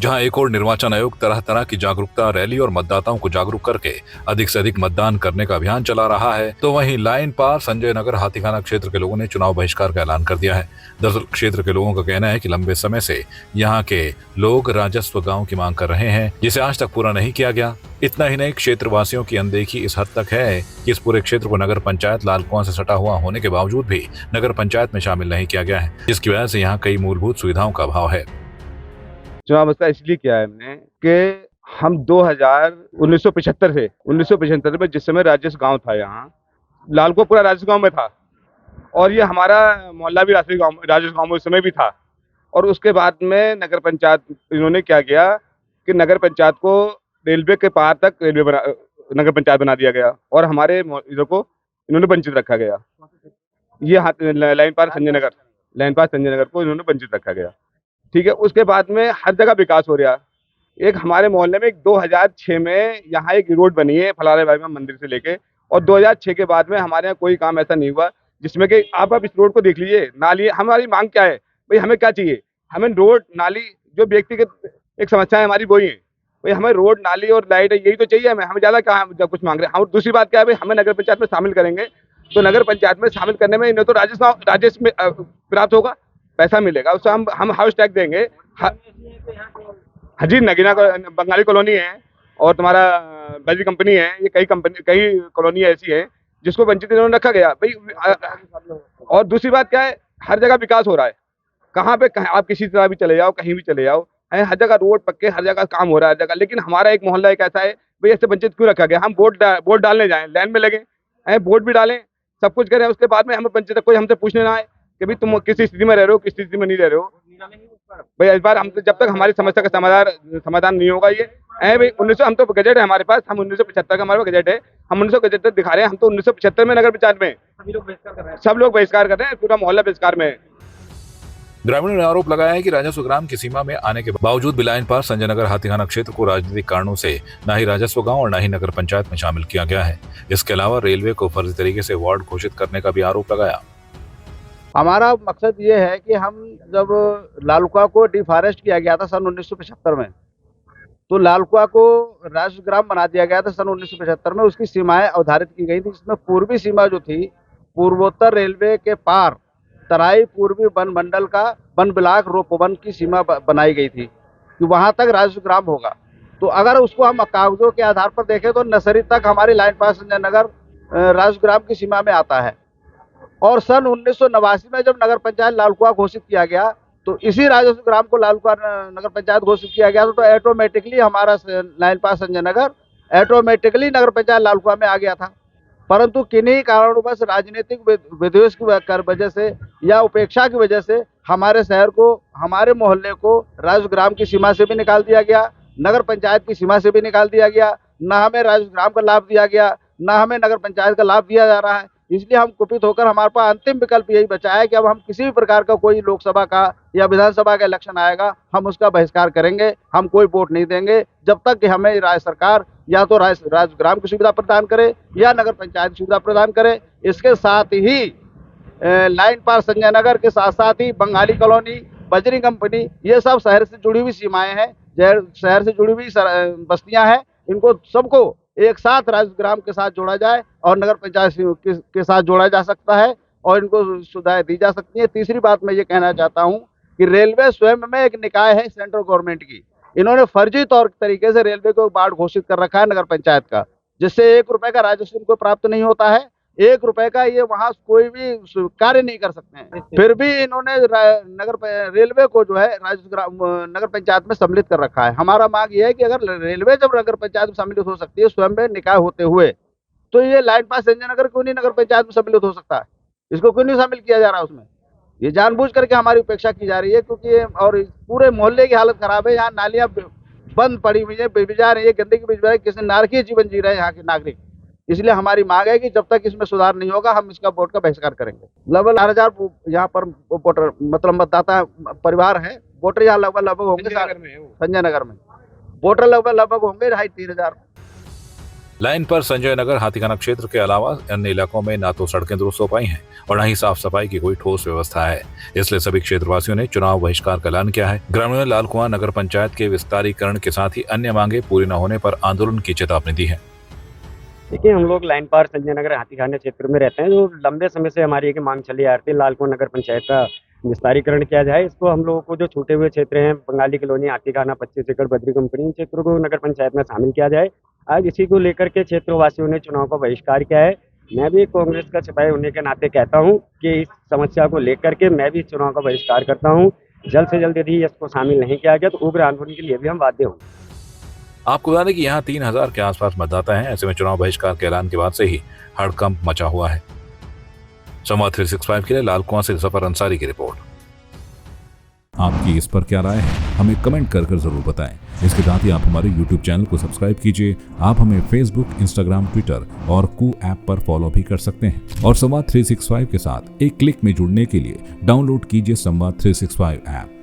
जहां एक और निर्वाचन आयोग तरह तरह की जागरूकता रैली और मतदाताओं को जागरूक करके अधिक से अधिक मतदान करने का अभियान चला रहा है, तो वहीं लाइन पार संजय नगर हाथीखाना क्षेत्र के लोगों ने चुनाव बहिष्कार का ऐलान कर दिया है। दरअसल क्षेत्र के लोगों का कहना है कि लंबे समय से यहां के लोग राजस्व गांव की मांग कर रहे हैं, जिसे आज तक पूरा नहीं किया गया। इतना ही नहीं, क्षेत्र वासियों की अनदेखी इस हद तक है कि इस पूरे क्षेत्र को नगर पंचायत लाल कुआं से सटा हुआ होने के बावजूद भी नगर पंचायत में शामिल नहीं किया गया है, जिसकी वजह से यहाँ कई मूलभूत सुविधाओं का अभाव है। चुनाव इसका इसलिए किया है हमने कि हम 1975 में जिस समय राजस्व गांव था, यहाँ लालकुआं पूरा राजस्व गांव में था और ये हमारा मोहल्ला भी राजस्व गांव में उस समय भी था। और उसके बाद में नगर पंचायत इन्होंने क्या किया कि नगर पंचायत को रेलवे के पार तक नगर पंचायत बना दिया गया और हमारे इधर को इन्होंने वंचित रखा गया। ये लाइन पार संजय नगर को इन्होंने वंचित रखा गया। ठीक है, उसके बाद में हर जगह विकास हो रहा। एक हमारे मोहल्ले में 2006 में यहाँ एक रोड बनी है फलारे भाई मंदिर से लेके, और 2006 के बाद में हमारे यहाँ कोई काम ऐसा नहीं हुआ जिसमें कि आप अब इस रोड को देख लीजिए। नाली, हमारी मांग क्या है भाई, हमें क्या चाहिए? हमें रोड नाली, जो व्यक्तिगत एक समस्या है हमारी वही है भाई, हमें रोड नाली और लाइट है, यही तो चाहिए हमें ज्यादा क्या जब कुछ मांग रहे हैं। और दूसरी बात क्या है भाई, हमें नगर पंचायत में शामिल करेंगे तो नगर पंचायत में शामिल करने में इन्हें तो राजस्व में प्राप्त होगा, पैसा मिलेगा, उससे हम हाउस टैक्स देंगे। हाँ जी, नगीना बंगाली कॉलोनी है और तुम्हारा बजरी कंपनी है, ये कई कॉलोनी ऐसी है जिसको वंचित इन्होंने रखा गया भाई। और दूसरी बात क्या है, हर जगह विकास हो रहा है। कहाँ पे आप किसी तरह भी चले जाओ, कहीं भी चले जाओ, हर जगह रोड पक्के, हर जगह काम हो रहा है हर जगह। लेकिन हमारा एक मोहल्ला एक ऐसा है भाई, ऐसे वंचित क्यों रखा गया? हम वोट डालने जाएं, लाइन में लगे, वोट भी डालें, सब कुछ करें, उसके बाद में हमें वंचित कोई हमसे पूछने ना आए कि भाई तुम किस स्थिति में रह रहे हो, किस स्थिति में नहीं रह रहे हो। भाई इस बार हम जब तक हमारी समस्या का समाधान नहीं होगा, ये भाई 1900 हम तो गजट है हमारे पास, हम 1975 का हमारे पास गजट है, हम 1975 दिखा रहे हैं। हम तो 1975 में नगर पंचायत में सब लोग बहिष्कार कर रहे हैं, पूरा मोहल्ला बहिष्कार में है। ग्रामीणों ने आरोप लगाया है कि राजस्व ग्राम की सीमा में आने के बावजूद भी लाइन पार संजय नगर हाथीखाना क्षेत्र को राजनीतिक कारणों से न ही राजस्व गांव और न ही नगर पंचायत में शामिल किया गया है। इसके अलावा रेलवे को फर्जी तरीके से वार्ड घोषित करने का भी आरोप लगाया। हमारा मकसद ये है कि हम जब लालकुआं को डिफॉरेस्ट किया गया था सन 1975 में, तो लालकुआं को राजस्व ग्राम बना दिया गया था सन 1975 में। उसकी सीमाएं अवधारित की गई थी, जिसमें पूर्वी सीमा जो थी पूर्वोत्तर रेलवे के पार तराई पूर्वी वन मंडल का वन ब्लॉक रोपवन की सीमा बनाई गई थी कि वहां तक राजस्व ग्राम होगा। तो अगर उसको हम कागजों के आधार पर देखें तो नर्सरी तक हमारी लाइन पास संजय नगर राजस्व ग्राम की सीमा में आता है। और सन 1989 में जब नगर पंचायत लालकुआं घोषित किया गया, तो इसी राजस्व ग्राम को लालकुआं नगर पंचायत घोषित किया गया, तो ऑटोमेटिकली हमारा लाइन पास संजय नगर ऑटोमेटिकली नगर पंचायत लालकुआं में आ गया था। परंतु किन्हीं कारणवश राजनीतिक विद्वेष की वजह से या उपेक्षा की वजह से हमारे शहर को, हमारे मोहल्ले को राजस्व ग्राम की सीमा से भी निकाल दिया गया, नगर पंचायत की सीमा से भी निकाल दिया गया। न हमें राजस्व ग्राम का लाभ दिया गया, न हमें नगर पंचायत का लाभ दिया जा रहा है। इसलिए हम कुपित होकर हमारे पास अंतिम विकल्प यही बचा है कि अब हम किसी भी प्रकार का कोई लोकसभा का या विधानसभा का इलेक्शन आएगा, हम उसका बहिष्कार करेंगे। हम कोई वोट नहीं देंगे जब तक कि हमें राज्य सरकार या तो राजस्व ग्राम की सुविधा प्रदान करे या नगर पंचायत की सुविधा प्रदान करे। इसके साथ ही लाइन पार संजय नगर के साथ साथ ही बंगाली कॉलोनी, बजरी कंपनी, ये सब शहर से जुड़ी हुई सीमाएं हैं, शहर से जुड़ी हुई बस्तियां हैं। इनको सबको एक साथ राजस्व ग्राम के साथ जोड़ा जाए और नगर पंचायत के साथ जोड़ा जा सकता है और इनको सुविधाएं दी जा सकती है। तीसरी बात मैं ये कहना चाहता हूँ कि रेलवे स्वयं में एक निकाय है सेंट्रल गवर्नमेंट की। इन्होंने फर्जी तरीके से रेलवे को वार्ड घोषित कर रखा है नगर पंचायत का, जिससे 1 रुपए का राजस्व इनको प्राप्त नहीं होता है। 1 रुपए का ये वहां कोई भी कार्य नहीं कर सकते हैं। फिर भी इन्होंने रेलवे को जो है नगर पंचायत में सम्मिलित कर रखा है। हमारा मांग ये है कि अगर रेलवे जब नगर पंचायत में सम्मिलित हो सकती है स्वयं में निकाय होते हुए, तो ये लाइन पास संजय नगर क्यों नहीं नगर पंचायत में सम्मिलित हो सकता है? इसको क्यों नहीं शामिल किया जा रहा उसमें? ये जानबूझ करके हमारी उपेक्षा की जा रही है, क्योंकि और पूरे मोहल्ले की हालत खराब है। यहाँ नालियां बंद पड़ी हुई है, बिजा रही है, गंदगी बिजा रही है, किसी नारकीय जीवन जी रहे हैं यहाँ के नागरिक। इसलिए हमारी मांग है कि जब तक इसमें सुधार नहीं होगा हम इसका वोट का बहिष्कार करेंगे। लगभग 4,000 यहाँ पर वोटर मतलब मतदाता परिवार है। वोटर यहाँ लगभग होंगे संजय नगर में वोटर लगभग होंगे 2,500-3,000। लाइन पर संजय नगर हाथीखाना क्षेत्र के अलावा अन्य इलाकों में न तो सड़कें दुरुस्त हो पाई हैं और न ही साफ सफाई की कोई ठोस व्यवस्था है। इसलिए सभी क्षेत्रवासियों ने चुनाव बहिष्कार का ऐलान किया है। ग्रामीणों ने लाल कुआं नगर पंचायत के विस्तारीकरण के साथ ही अन्य मांगे पूरी न होने पर आंदोलन की चेतावनी दी है। देखिए, हम लोग लाइन पार संजय नगर हाथीखाना क्षेत्र में रहते हैं। जो लंबे समय से हमारी एक मांग चली आ रही थी, लाल कुआं नगर पंचायत का विस्तारीकरण किया जाए। इसको हम लोगों को जो छूटे हुए क्षेत्र हैं, बंगाली कॉलोनी, हाथीखाना, 25 एकड़, बद्री कंपनी, इन क्षेत्रों को नगर पंचायत में शामिल किया जाए। आज इसी को लेकर के क्षेत्रवासियों ने चुनाव का बहिष्कार किया है। मैं भी कांग्रेस का सिपाही होने के नाते कहता हूं कि इस समस्या को लेकर के मैं भी चुनाव का बहिष्कार करता हूं। जल्द से जल्द यदि इसको शामिल नहीं किया गया तो उग्र आंदोलन के लिए भी हम बाध्य होंगे। आपको बता दें कि यहाँ 3000 के आसपास मतदाता हैं। ऐसे में चुनाव बहिष्कार के ऐलान के बाद से ही हड़कंप मचा हुआ है। संवाद 365 के लिए लाल कुआं से जफर अंसारी की रिपोर्ट। आपकी इस पर क्या राय है, हमें कमेंट कर जरूर बताएं। इसके साथ ही आप हमारे YouTube चैनल को सब्सक्राइब कीजिए। आप हमें Facebook, Instagram, Twitter और कू ऐप पर फॉलो भी कर सकते हैं। और संवाद 365 के साथ एक क्लिक में जुड़ने के लिए डाउनलोड कीजिए संवाद 365 ऐप।